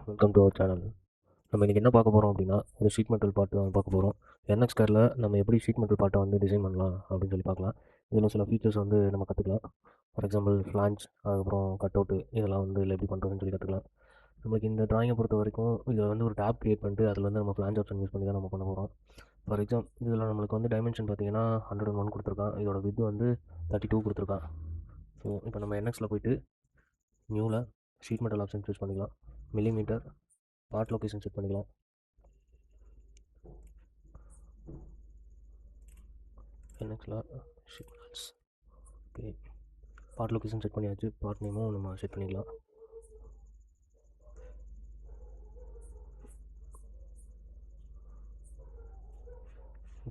Welcome to our channel. நம்ம இன்றைக்கி என்ன பார்க்க போகிறோம் அப்படின்னா, ஒரு ஷீட் மெட்டல் பார்ட் தான் பார்க்க போகிறோம். என்எக்ஸ் கார்டில் நம்ம எப்படி ஷீட் மெட்டல் பார்ட்டை வந்து டிசைன் பண்ணலாம் அப்படின்னு சொல்லி பார்க்கலாம். இதில் சில ஃபீச்சர்ஸ் வந்து நம்ம கற்றுக்கலாம். ஃபார் எக்ஸாம்பிள் ஃப்ளான்ச், அதுக்கப்புறம் கட் அவுட்டு, இதெல்லாம் வந்து இதில் எப்படி பண்ணுறதுன்னு சொல்லி கற்றுக்கலாம். நம்மளுக்கு இந்த ட்ராயிங்கை பொறுத்த வரைக்கும் இதில் வந்து ஒரு டேப் க்ரியேட் பண்ணிட்டு அதில் வந்து நம்ம ஃப்ளான்ச் ஆப்ஷன் யூஸ் பண்ணி தான் நம்ம பண்ண போகிறோம். ஃபார் எக்ஸாம்பிள் இதில் நம்மளுக்கு வந்து டைமென்ஷன் பார்த்தீங்கன்னா 101 கொடுத்துருக்கான். இதோட வித் வந்து 32 கொடுத்துருக்கான். ஸோ இப்போ நம்ம என்எக்ஸில் போயிட்டு நியூவில் ஷீட் மெட்டல் ஆப்ஷன் சூஸ் பண்ணிக்கலாம். மில்லிமீட்டர் பார்ட் லொக்கேஷன் செட் பண்ணிக்கலாம். என்எக்ஸில் sheets okay, part location set பண்ணியாச்சு. பார்ட் நேமும் நம்ம செட் பண்ணிக்கலாம்.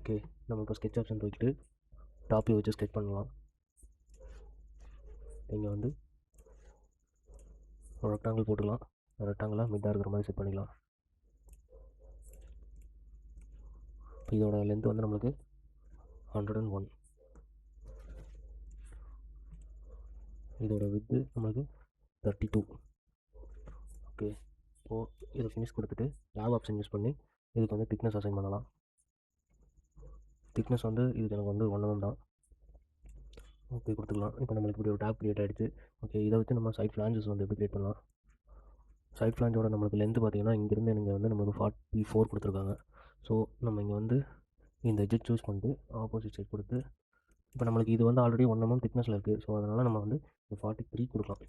ஓகே, நம்ம இப்போ ஸ்கெட்ச் ஆப்ஷன் போய்ட்டு டாப் வச்சு ஸ்கெட்ச் பண்ணலாம். இங்கே வந்து ஒரு ரெக்டாங்கிள் போட்டுக்கலாம். ரெக்டாங்கிளாக மிட்டாக இருக்கிற மாதிரி செட் பண்ணிக்கலாம். இப்போ இதோட லென்த் வந்து நம்மளுக்கு 101. இதோட வித்து நம்மளுக்கு 32. ஓகே, இப்போது இதை ஃபினிஷ் கொடுத்துட்டு டேப் ஆப்ஷன் யூஸ் பண்ணி இதுக்கு வந்து திக்னஸ் அசைன் பண்ணலாம். திக்னஸ் வந்து இதுக்கு எனக்கு வந்து 1 mm தான். ஓகே கொடுத்துக்கலாம். இப்போ நம்மளுக்கு இப்படி ஒரு டேப் க்ரியேட் ஆகிடுச்சு. ஓகே, இதை வச்சு நம்ம சைட் ஃப்ளான்ஜஸ் வந்து எப்படி க்ரியேட் பண்ணலாம். சைட் ஃப்ளான்ஜோட நம்மளுக்கு லென்த்து பார்த்தீங்கன்னா இங்கேருந்து நீங்கள் வந்து நம்மளுக்கு 44 கொடுத்துருக்காங்க. ஸோ நம்ம இங்கே வந்து இந்த எட்ஜ் சூஸ் பண்ணிட்டு ஆப்போசிட் சைட் கொடுத்து, இப்போ நம்மளுக்கு இது வந்து ஆல்ரெடி 1 mm திக்னஸில் இருக்குது. ஸோ அதனால் நம்ம வந்து 43 கொடுக்கலாம்.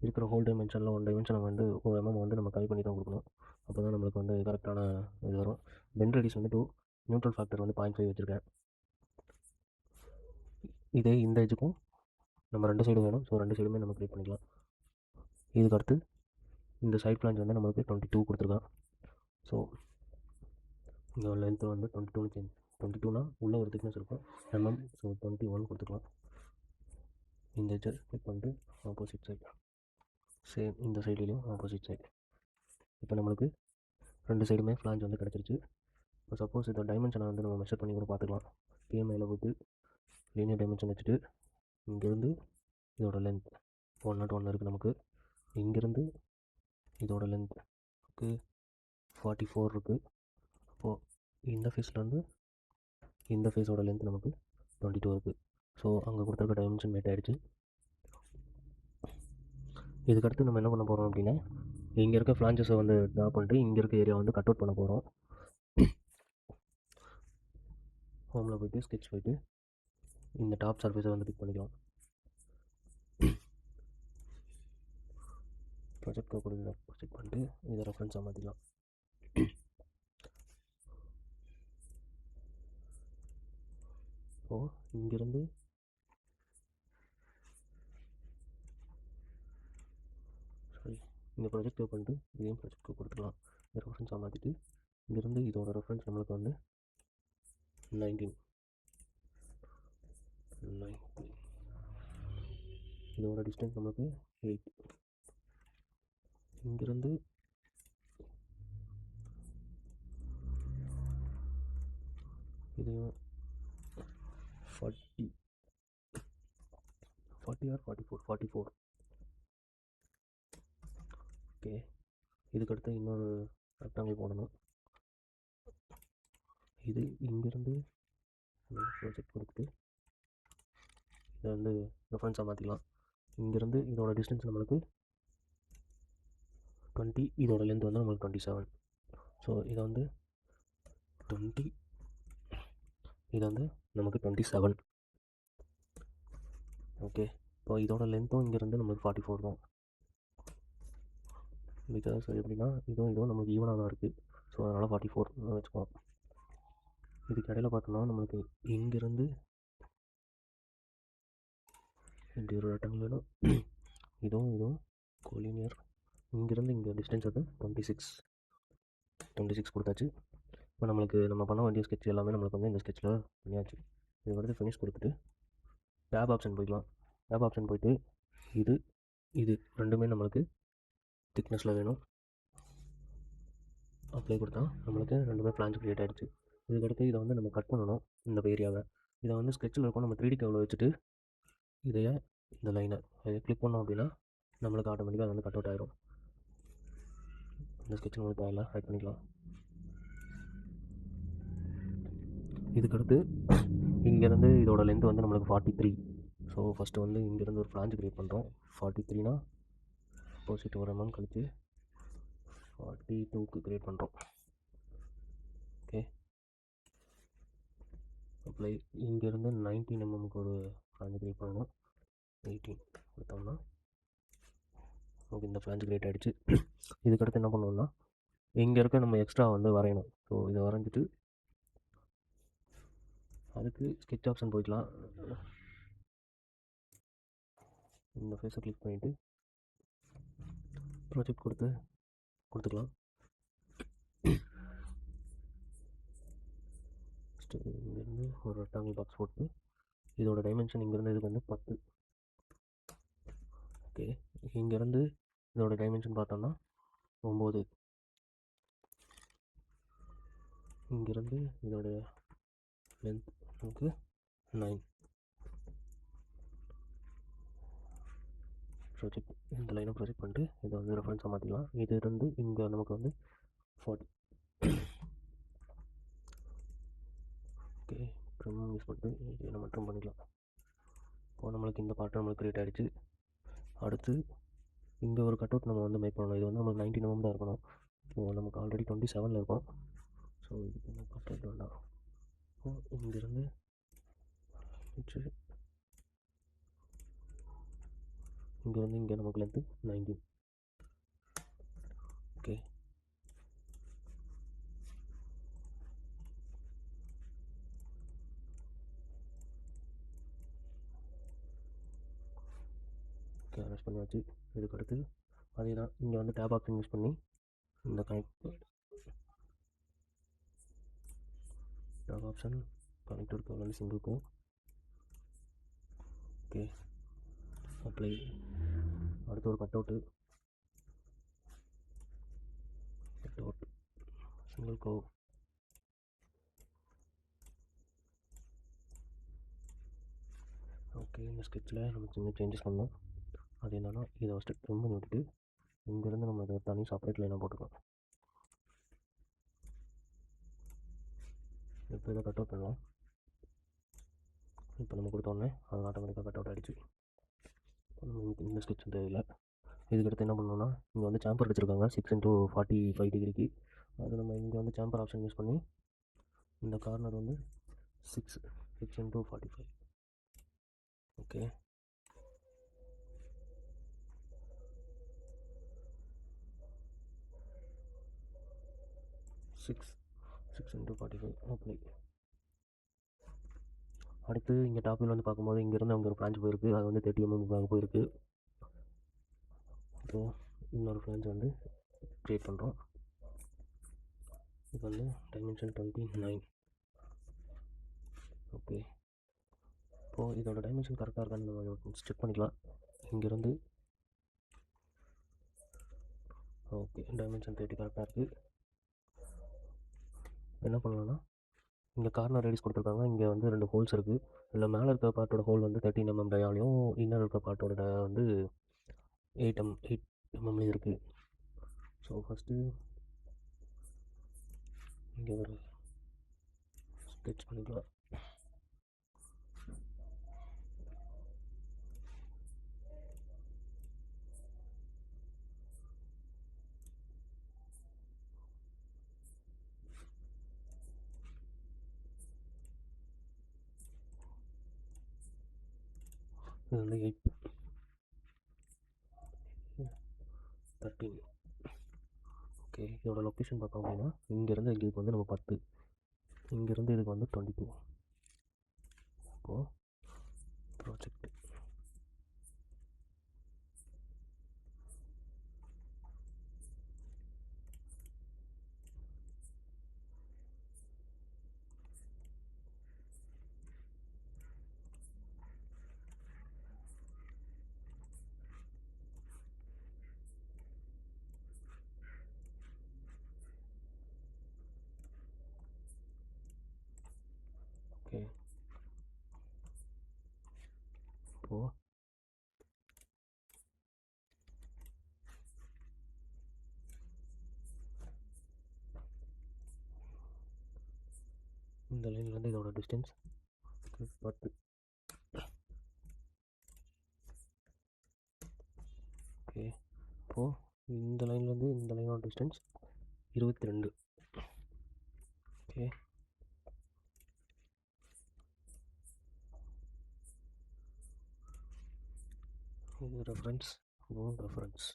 இருக்கிற ஹோல் டைமென்ஷனில் 1 டைமென்ஷனை வந்து 1 mm வந்து நம்ம கம்மி பண்ணி தான் கொடுக்கணும். அப்போ தான் நம்மளுக்கு வந்து கரெக்டான இது வரும். பெண்ட் ரெடியூஸ் வந்து 2, நியூட்ரல் ஃபேக்டர் வந்து 0.5 வச்சுருக்கேன். இதே இந்த எஜுக்கும் நம்ம 2 சைடும் வேணும். ஸோ 2 சைடுமே நம்ம க்ரியேட் பண்ணிக்கலாம். இதுக்கு அடுத்து இந்த சைட் ஃப்ளான்ஜ் வந்து நம்மளுக்கு 22 கொடுத்துருக்கான். ஸோ இங்கே லென்த்து வந்து 22 சேஞ்ச் 22னா உள்ள ஒரு திக்னஸ் இருக்கும் mm. ஸோ 21 கொடுத்துக்கலாம். இந்த எட்ஜை கிளிக் பண்ணிட்டு ஆப்போசிட் சைடு, சேம் இந்த சைட்லேயும் ஆப்போசிட் சைடு. இப்போ நம்மளுக்கு 2 சைடுமே ஃப்ளான்ஜ் வந்து கிடச்சிருச்சு. இப்போ சப்போஸ் இதோட டைமென்ஷனை வந்து நம்ம மெஷர் பண்ணி கூட பார்த்துக்கலாம். பிஎம்ஐயில் போட்டு லீனியர் டைமென்ஷன் வச்சுட்டு இங்கேருந்து இதோட லென்த் 101 இருக்குது நமக்கு. இங்கேருந்து இதோட லென்த்துக்கு 44 இருக்குது. அப்போது இந்த ஃபேஸ்லேருந்து இந்த ஃபேஸோட லென்த் நமக்கு 22 இருக்குது. ஸோ அங்கே கொடுத்துருக்க டைமென்ஷன் மேட் ஆகிடுச்சு. இதுக்கடுத்து நம்ம என்ன பண்ண போகிறோம் அப்படின்னா, இங்கே இருக்க ஃப்ளான்ஜஸை வந்து ட்ரா பண்ணிட்டு இங்கே இருக்க ஏரியா வந்து கட் அவுட் பண்ண போகிறோம். ஹோமில் போய்ட்டு ஸ்கெட்ச் போய்ட்டு இந்த டாப் சர்ஃபேஸை வந்து பிக் பண்ணிக்கலாம். ப்ரொஜெக்ட் கொடுத்து செக் பண்ணிட்டு இதை ரெஃபரன்ஸாக மாற்றிக்கலாம். இப்போது இங்கேருந்து இந்த ப்ரொஜெக்ட் பண்ணிட்டு இதையும் ப்ரொஜெக்ட் கொடுத்துக்கலாம். இந்த ரெஃபரன்ஸாக மாற்றிட்டு இங்கேருந்து இதோட ரெஃபரன்ஸ் நம்மளுக்கு வந்து 19. இதோட டிஸ்டன்ஸ் நம்மளுக்கு 8. இங்கேருந்து இதையும் 40 ஆர் 44. ஓகே, இதுக்கடுத்து இன்னொரு ரெக்டாங்கிள் போடணும். இது இங்கேருந்து ப்ரொஜெக்ட் கொடுத்துட்டு இதை வந்து ரெஃபரன்ஸாக மாற்றிக்கலாம். இங்கேருந்து இதோட டிஸ்டன்ஸ் நம்மளுக்கு 20, இதோட லென்த் வந்து நம்மளுக்கு 27. ஸோ இதை வந்து 20, இது வந்து நமக்கு 27. ஓகே, இப்போ இதோட லென்த்தும் இங்கேருந்து நம்மளுக்கு 44 தான். பிகாஸ் எப்படின்னா இதுவும் நம்மளுக்கு ஈவனாக தான் இருக்குது. ஸோ அதனால் 44 வச்சுக்கலாம். இதுக்கு இடையில பார்த்தோம்னா நம்மளுக்கு இங்கேருந்து இப்படி ஒரு ரெக்டாங்கிள் வேணும். இதுவும் கோலினியர். இங்கேருந்து இங்கே டிஸ்டன்ஸ் வந்து 26 கொடுத்தாச்சு. இப்போ நம்மளுக்கு நம்ம பண்ண வேண்டிய ஸ்கெட்ச் எல்லாமே நம்மளுக்கு வந்து இந்த ஸ்கெட்சில் பண்ணியாச்சு. இது வந்து ஃபினிஷ் கொடுத்துட்டு டேப் ஆப்ஷன் போய்க்கலாம். டேப் ஆப்ஷன் போய்ட்டு இது ரெண்டுமே நம்மளுக்கு திக்னஸில் வேணும். அப்ளை கொடுத்தா நம்மளுக்கு ரெண்டுமே ஃப்ளான்ஜ் க்ரியேட் ஆகிடுச்சு. இதுக்கடுத்து இதை வந்து நம்ம கட் பண்ணணும். இந்த ஏரியாவை இதை வந்து ஸ்கெட்சில் இருக்கும் நம்ம 3D கர்வில் வச்சுட்டு இதையே இந்த லைனை அதை கிளிக் பண்ணோம் அப்படின்னா நம்மளுக்கு ஆட்டோமேட்டிக்காக அது வந்து கட் அவுட் ஆகிடும். இந்த ஸ்கெட்ச் நம்மளுக்கு தேவையில்ல, ஹைட் பண்ணிக்கலாம். இதுக்கடுத்து இங்கேருந்து இதோட லென்த் வந்து நம்மளுக்கு 43. ஸோ ஃபஸ்ட்டு வந்து இங்கேருந்து ஒரு ஃப்ளாஞ்ச் க்ரியேட் பண்ணுறோம். 43னா ஆப்போசிட் ஒரு mm கழிச்சு 42க்கு க்ரியேட் பண்ணுறோம். Okay, apply. இங்கேருந்து 19 mmக்கு ஒரு ஃப்ளாஞ்ச் க்ரியேட் பண்ணணும். 18 கொடுத்தோம்னா ஓகே, இந்த ஃப்ளாஞ்ச் க்ரியேட் ஆகிடுச்சு. இதுக்கடுத்து என்ன பண்ணுவோம்னா இங்கே இருக்க நம்ம எக்ஸ்ட்ரா வந்து வரையணும். ஸோ இதை வரைஞ்சிட்டு அதுக்கு ஸ்கெட்ச் ஆப்ஷன் போய்க்கலாம். இந்த ஃபேஸை கிளிக் பண்ணிவிட்டு ப்ராஜெக்ட் கொடுத்துக்கலாம். ஃபஸ்ட்டு இங்கேருந்து ஒரு ரெக்டாங்கிள் பாக்ஸ் போட்டு இதோட டைமென்ஷன் இங்கேருந்து இதுக்கு வந்து 10. ஓகே, இங்கேருந்து இதோட டைமென்ஷன் பார்த்தோம்னா 9. இங்கேருந்து இதோட லென்த் நமக்கு 9. ப்ராஜெக்ட் இந்த லைனை ப்ராஜெக்ட் பண்ணிட்டு இதை வந்து ரெஃபரன்ஸாக மாற்றிக்கலாம். இது இருந்து இங்கே நமக்கு வந்து 40. ஓகே, ட்ரிம் யூஸ் பண்ணிட்டு இதை நம்ம ட்ரிம் பண்ணிக்கலாம். இப்போ நம்மளுக்கு இந்த பார்ட் நம்மளுக்கு க்ரியேட் ஆகிடுச்சு. அடுத்து இங்கே ஒரு கட் அவுட் நம்ம வந்து மேக் பண்ணணும். இது வந்து நமக்கு 19 mm தான் இருக்கணும். ஸோ நமக்கு ஆல்ரெடி 27ல் இருக்கும். ஸோ இதுக்கு நம்ம கட் அவுட் வேண்டாம். இங்கேருந்து இங்கேருந்து இங்கே நமக்கு லென்த்து 19. ஓகே, ஓகே, அரெஸ்ட் பண்ணியாச்சு. இதுக்கடுத்து அதே தான், இங்கே வந்து டேப் ஆப்ஷன் யூஸ் பண்ணி இந்த டேப் ஆப்ஷன் கனெக்டர் வந்து சிங்கிள் கோ. Okay, apply. அடுத்து ஒரு cut out single go. Okay, இந்த ஸ்கெட்சில் நம்ம சின்ன சேஞ்சஸ் பண்ணோம். அது என்னென்னா இதை ஃபஸ்ட்டு ட்ரிம் பண்ணி விட்டுட்டு இங்கேருந்து நம்ம இதை தனி செப்பரேட் லைனாக போட்டுக்கலாம். இப்போ இதை கட் அவுட் பண்ணலாம். இப்போ நம்ம கொடுத்தோடனே அது ஆட்டோமேட்டிக்காக கட் அவுட் ஆகிடுச்சு. இந்த ஸ்கெட்ச் தேவையில்லை. இதுக்கடுத்து என்ன பண்ணணும்னா இங்கே வந்து சாம்பர் வச்சுருக்காங்க 6x45 டிகிரிக்கு. அது நம்ம இங்கே வந்து சாம்பர் ஆப்ஷன் யூஸ் பண்ணி இந்த கார்னர் வந்து 6x45. Okay, 6x45 apply. அடுத்து இங்கே டாப்பில் வந்து பார்க்கும்போது இங்கேருந்து அங்கே ஒரு ஃப்ளாஞ்ச் போயிருக்கு. அது வந்து 30 mm அங்கே போயிருக்கு. ஸோ இன்னொரு ஃப்ளாஞ்ச் வந்து க்ரியேட் பண்ணுறோம். இது வந்து டைமென்ஷன் 29. ஓகே, இப்போது இதோட டைமென்ஷன் கரெக்டாக இருக்கான்னு நம்ம செக் பண்ணிக்கலாம். இங்கேருந்து ஓகே, டைமென்ஷன் 30 கரெக்டாக இருக்குது. என்ன பண்ணலாம்னா இங்கே கார்னர் ரேடியஸ் கொடுத்துருக்காங்க. இங்கே வந்து 2 ஹோல்ஸ் இருக்குது. இதில் மேலே இருக்க பார்ட்டோட ஹோல் வந்து 13 mm டயாலையும் இன்னர் இருக்க பார்ட்டோட வந்து 8 mmலையும் இருக்குது. ஸோ ஃபஸ்ட்டு இங்கே ஒரு ஸ்கெட்ச் பண்ணிக்கலாம். இது வந்து 13. ஓகே, இதோட லொக்கேஷன் பார்த்தோம் அப்படின்னா இங்கேருந்து இதுக்கு வந்து நம்ம 10, இங்கேருந்து இதுக்கு வந்து 22. இப்போது ப்ராஜெக்ட் ஓகே. இப்போது இந்த லைன்லேருந்து இதோட டிஸ்டன்ஸ் 10. ஓகே, இப்போது இந்த லைன்லேருந்து இந்த லைனோட டிஸ்டன்ஸ் 22. ஓகே, இது ரெஃபரன்ஸ், இதுவும் ரெஃபரன்ஸ்.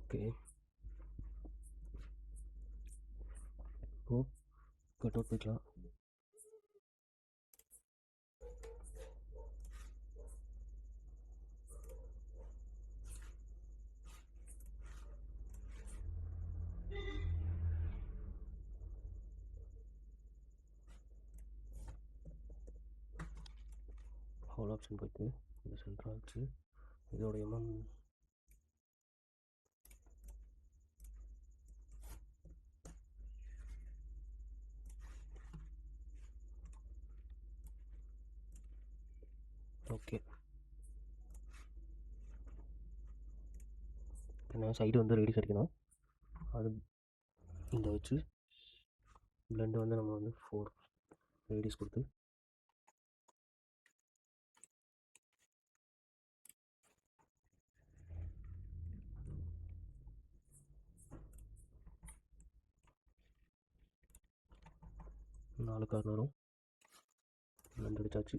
ஓகே, இப்போது கட் அவுட் போய்க்கலாம். ஹோல் ஆப்ஷன் போய்ட்டு இந்த சென்டராக வச்சு இதோட எம்எம் ஓகே. ஏன்னா சைடு வந்து ரேடியஸ் அடிக்கணும், அது இந்த வச்சு பிளெண்டு வந்து நம்ம வந்து 4 ரேடியஸ் கொடுத்து நாலு கார்னரும் பிளெண்ட் அடிச்சாச்சு.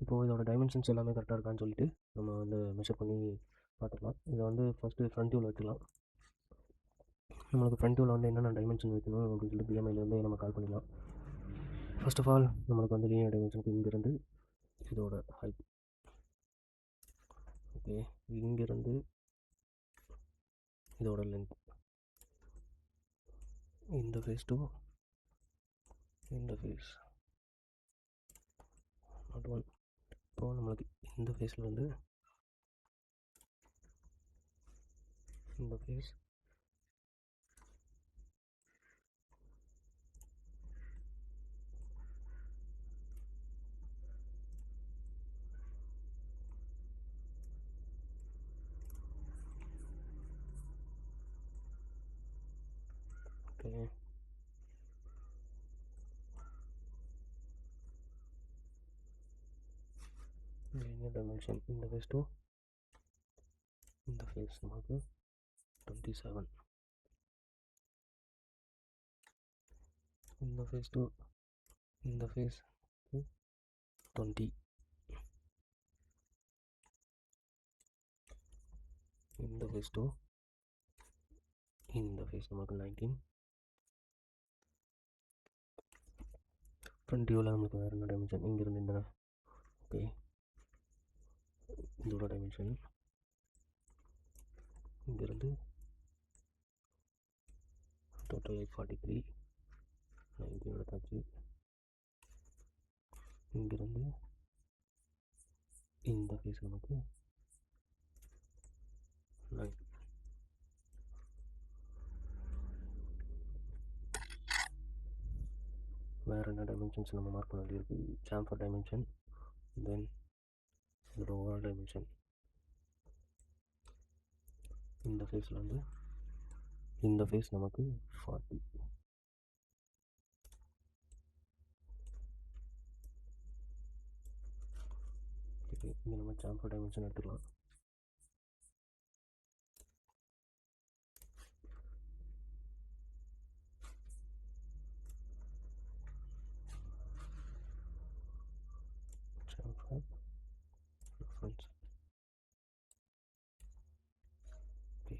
இப்போது இதோட டைமென்ஷன்ஸ் எல்லாமே கரெக்டாக இருக்கான்னு சொல்லிட்டு நம்ம வந்து மெஷர் பண்ணி பார்த்துக்கலாம். இதை வந்து ஃபஸ்ட்டு ஃப்ரண்ட் வியூவில் வச்சுக்கலாம். நம்மளுக்கு ஃப்ரண்ட் வியூவில் வந்து என்னென்ன டைமென்ஷன் வைக்கணும் அப்படின்னு சொல்லிட்டு பிஎம்ஐலேருந்து நம்ம கால் பண்ணிக்கலாம். ஃபர்ஸ்ட் ஆஃப் ஆல் நம்மளுக்கு வந்து லீனியர் டைமென்ஷனுக்கு இங்கேருந்து இதோட ஹைட், ஓகே, இங்கேருந்து இதோட லென்த், இந்த ஃபேஸ் டு இந்த ஃபேஸ் நாட் ஒன். இப்போது நம்மளுக்கு இந்த ஃபேஸில் வந்து இந்த ஃபேஸ் ஓகே, லீனியர் டைமென்ஷன் இந்த ஃபேஸ் டு இந்த ஃபேஸ் நமக்கு 27. இந்த ஃபேஸ் டு இந்த ஃபேஸ் 20. இந்த ஃபேஸ் டு இந்த ஃபேஸ் நமக்கு 19. ஃப்ரண்ட் வியூவில் நம்மளுக்கு வேறு என்ன டைமென்ஷன், இங்கேருந்து இந்த, ஓகே, இதோட டைமென்ஷன் இங்கேருந்து டோட்டல் 43, 19 எடுத்தாச்சு. இங்கேருந்து இந்த ஃபேஸ் நமக்கு 9. வேறு என்ன டைமென்ஷன்ஸ் நம்ம மார்க் பண்ண வேண்டியிருக்கு, சாம்ஃபர் டைமென்ஷன், தென் இதோட ஓவரால் டைமென்ஷன். இந்த ஃபேஸில் வந்து இந்த ஃபேஸ் நமக்கு 40. ஓகே, இங்கே நம்ம சாம்ஃபர் டைமென்ஷன் எடுத்துக்கலாம். Chamfer reference, okay,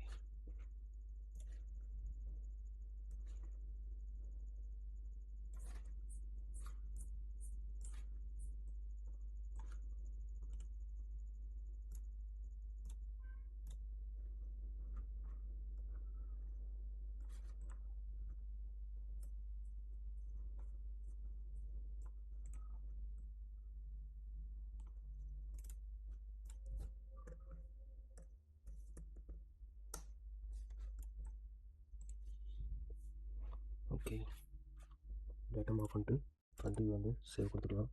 okay. Data off பண்ணிட்டு ஃப்ரண்ட் வியூ வந்து சேவ் கொடுத்துக்கலாம்.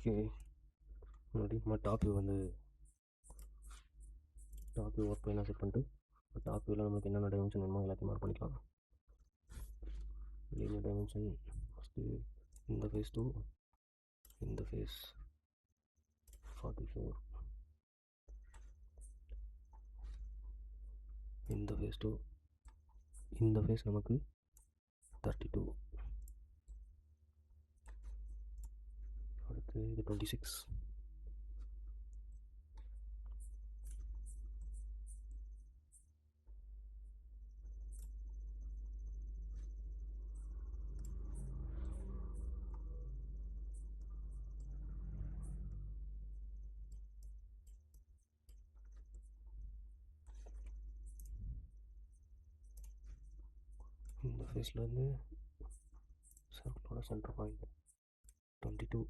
ஓகே, முன்னாடி நம்ம டாப் வியூ வந்து டாப் வியூ ஒர்க் பண்ணி செட் பண்ணிட்டு டாப் வியூவில் நமக்கு என்னென்ன டைமென்ஷன் வேணுமோ எல்லாத்தையும் மார்க் பண்ணிக்கலாம். லீனியர் டைமென்ஷன் ஃபஸ்ட்டு இந்த ஃபேஸ் டூ இந்த ஃபேஸ் 44, இந்த ஃபேஸ் டூ இந்த ஃபேஸ் நமக்கு 32, அடுத்து இது 26, இந்த ஃபேஸ்லேருந்து சர்க்கிளோட சென்டர் பாயிண்ட் 22,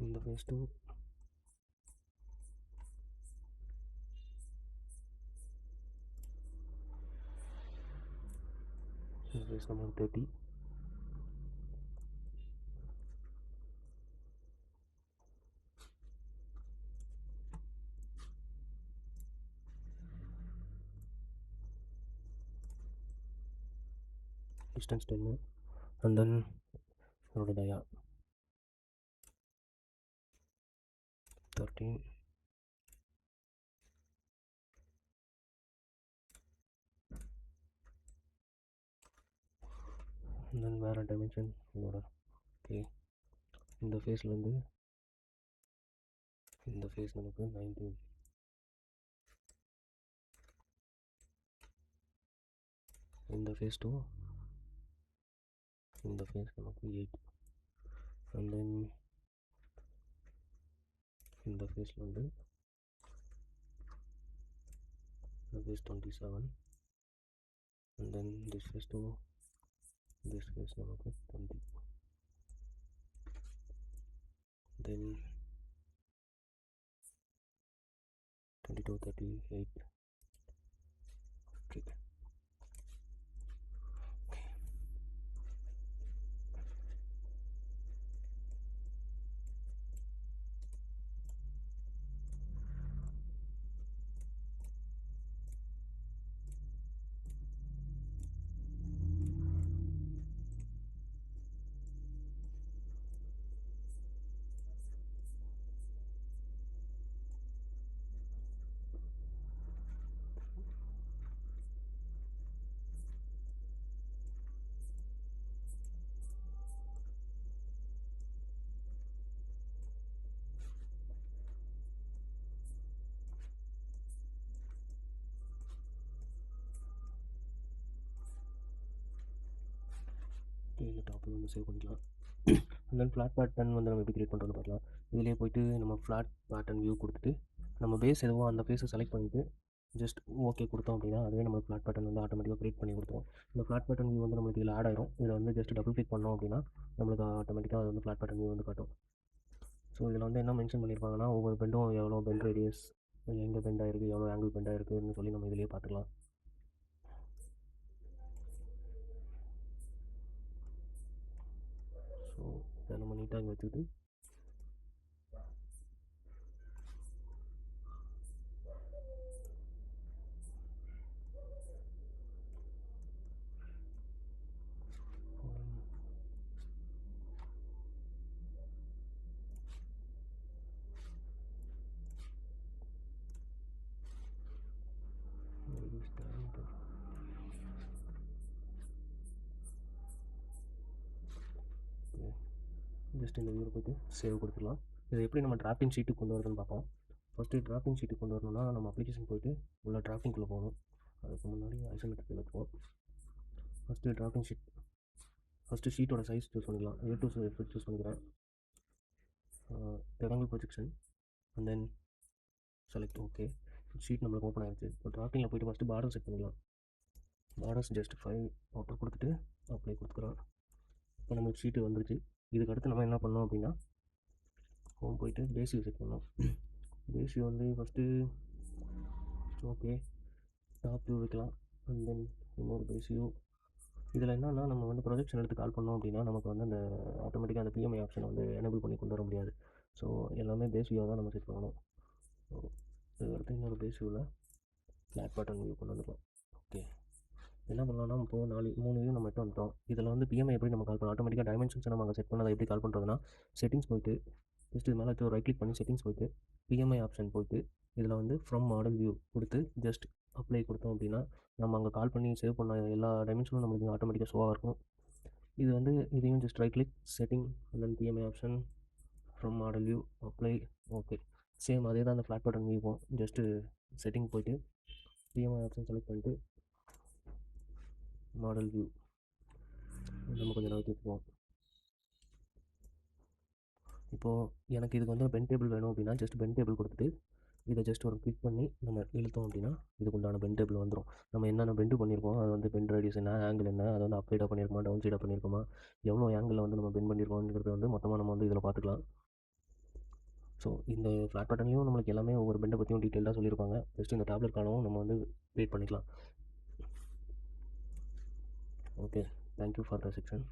இந்த ஃபேஸ் டூ இந்த face number 30, distance 10, and then இதோட டயா 13, and then வேறு டைமென்ஷன் இதோட. ஓகே, இந்த ஃபேஸ்லேருந்து இந்த ஃபேஸ் நமக்கு 19, இந்த ஃபேஸ் டூ இந்த ஃபேஸ் நமக்கு 8, and then இந்த ஃபேஸில் வந்து இந்த face 27, and then this face to this face நமக்கு 20, then 22, 38. Okay. இந்த டாப்பில் வந்து சேவ் பண்ணிக்கலாம். அண்ட் தென் ஃப்ளாட் பேட்டர்ன் வந்து நம்ம எப்படி கிரியேட் பண்ணுறோன்னு பார்க்கலாம். இதிலே போய்ட்டு நம்ம ஃப்ளாட் பேட்டர்ன் வியூ கொடுத்துட்டு நம்ம பேஸ் எதுவோ அந்த ஃபேஸை செலக்ட் பண்ணிவிட்டு ஜஸ்ட் ஓகே கொடுத்தோம் அப்படின்னா அதுவே நம்ம ஃப்ளாட் பேட்டர்ன் வந்து ஆட்டோமேட்டிக்காக கிரியேட் பண்ணி கொடுத்துரும். இந்த ஃப்ளாட் பேட்டர்ன் வியூ வந்து நம்மளுக்கு இதில் ஆட் ஆயிரும். இதில் வந்து ஜஸ்ட் டபுள் கிளிக் பண்ணோம் அப்படின்னா நம்மளுக்கு ஆட்டோமேட்டிக்காக அது வந்து ஃப்ளாட் பேட்டர்ன் வியூ வந்து காட்டும். ஸோ இதில் வந்து என்ன மென்ஷன் பண்ணியிருப்பாங்கன்னா ஒவ்வொரு பெண்டும் எவ்வளோ பெண்ட் ரேடியஸ், எங்கே பெண்ட் ஆகிருக்கு, எவ்வளோ ஆங்கிள் பெண்ட் ஆகிருக்குன்னு சொல்லி நம்ம இதிலேயே பார்த்துக்கலாம். ஸோ இதை நம்ம நீட்டாக இங்கே வச்சுக்கிட்டு ஜஸ்ட் இந்த வியூவில் போய்ட்டு சேவ் கொடுத்துக்கலாம். இதை எப்படி நம்ம டிராஃப்டிங் ஷீட்டுக்கு கொண்டு வரதுன்னு பார்ப்போம். ஃபஸ்ட்டு டிராஃப்டிங் ஷீட்டுக்கு கொண்டு வரணும்னா நம்ம அப்ளிகேஷன் போய்ட்டு உள்ள டிராஃப்டிங்குள்ளே போகணும். அதுக்கு முன்னாடி ஐசோமெட்ரிக் வச்சுப்போம். ஃபஸ்ட்டு டிராஃப்டிங் ஷீட், ஃபஸ்ட்டு ஷீட்டோட சைஸ் சூஸ் பண்ணிக்கலாம். A2 சூஸ் பண்ணிக்கிறேன். Rectangle projection and then select. Okay, sheet நம்மளுக்கு ஓப்பன் ஆகிடுச்சு. இப்போ டிராஃப்டிங்கில் போய்ட்டு ஃபஸ்ட்டு பார்டர் செட் பண்ணிக்கலாம். பார்டர்ஸ் ஜஸ்ட் 5 அவுட்டர் கொடுத்துட்டு அப்ளை கொடுத்துக்கிறோம். இப்போ நம்மளுக்கு ஷீட்டு வந்துருச்சு. இதுக்கு அடுத்து நம்ம என்ன பண்ணோம் அப்படின்னா ஹோம் போய்ட்டு பேஸ் வியூ செட் பண்ணோம். பேஸ் வியூ வந்து ஃபஸ்ட்டு ஓகே டாப் வியூ வைக்கலாம். அண்ட் தென் இன்னொரு பேஸ் வியூ இதில் என்னன்னா நம்ம வந்து ப்ரொஜெக்ஷன் எடுத்து கால் பண்ணோம் அப்படின்னா நமக்கு வந்து அந்த ஆட்டோமேட்டிக்காக அந்த பிஎம்ஐ ஆப்ஷனை வந்து எனேபிள் பண்ணி கொண்டு வர முடியாது. ஸோ எல்லாமே பேஸ் வியூவாக தான் நம்ம செட் பண்ணணும். ஸோ இது அடுத்து இன்னொரு பேஸ் வியூவில் ஃப்ளாட் பேட்டர்ன் வியூ கொண்டு வந்துடலாம். ஓகே, என்ன பண்ணலாம்னா இப்போது 3 வியூ நம்ம எடுத்து வந்துட்டோம். இதில் வந்து பிஎம்ஐ எப்படி நம்ம கால் பண்ணலாம், ஆட்டோமேட்டிக்காக டைமென்ஷன்ஸை நம்ம அங்கே செட் பண்ணதை எப்படி கால் பண்ணுறதுனா, செட்டிங்ஸ் போய்ட்டு ஜஸ்ட் இது மேலே ரைட் கிளிக் பண்ணி செட்டிங்ஸ் போய்ட்டு பிஎம்ஐ ஆப்ஷன் போய்ட்டு இதில் வந்து ஃப்ரம் மாடல் வியூ கொடுத்து ஜஸ்ட் அப்ளை கொடுத்தோம் அப்படின்னா நம்ம அங்கே கால் பண்ணி சேவ் பண்ண எல்லா டைமென்ஷனும் நம்மளுக்கு ஆட்டோமேட்டிக்காக ஷோவாக இருக்கும். இது வந்து இதையும் just right click setting and then BMI option from model view apply. Okay, same அதே தான் அந்த ஃப்ளாட் பட்டன் வியூவும் ஜஸ்ட்டு செட்டிங் போய்ட்டு பிஎம்ஐ ஆப்ஷன் செலக்ட் பண்ணிட்டு மாடல் வியூ நம்ம கொஞ்சம் நகர்த்தி வச்சுக்குவோம். இப்போது எனக்கு இதுக்கு வந்து பென் டேபிள் வேணும் அப்படின்னா ஜஸ்ட் பென் டேபிள் கொடுத்துட்டு இதை ஜஸ்ட் ஒரு கிளிக் பண்ணி நம்ம இழுத்தோம் அப்படின்னா இதுக்கு உண்டான பென் டேபிள் வந்துடும். நம்ம என்னென்ன பெண்டு பண்ணியிருக்கோம், அது வந்து பென் ரேடியஸ் என்ன, ஆங்கிள் என்ன, அதை வந்து அப்சைடாக பண்ணியிருக்கோமா, டவுன் சைடாக பண்ணியிருக்கோமா, எவ்வளோ ஆங்கிளில் வந்து நம்ம பென் பண்ணியிருக்கோங்கிறது வந்து மொத்தமாக நம்ம வந்து இதில் பார்த்துக்கலாம். ஸோ இந்த ஃப்ளாட் பட்டன்லையும் நம்மளுக்கு எல்லாமே ஒவ்வொரு பெண்டை பற்றியும் டீட்டெயிலாக சொல்லியிருப்பாங்க. ஜஸ்ட் இந்த டேப்லெட் காணவும் நம்ம வந்து வெயிட் பண்ணிக்கலாம். Okay, thank you for the section.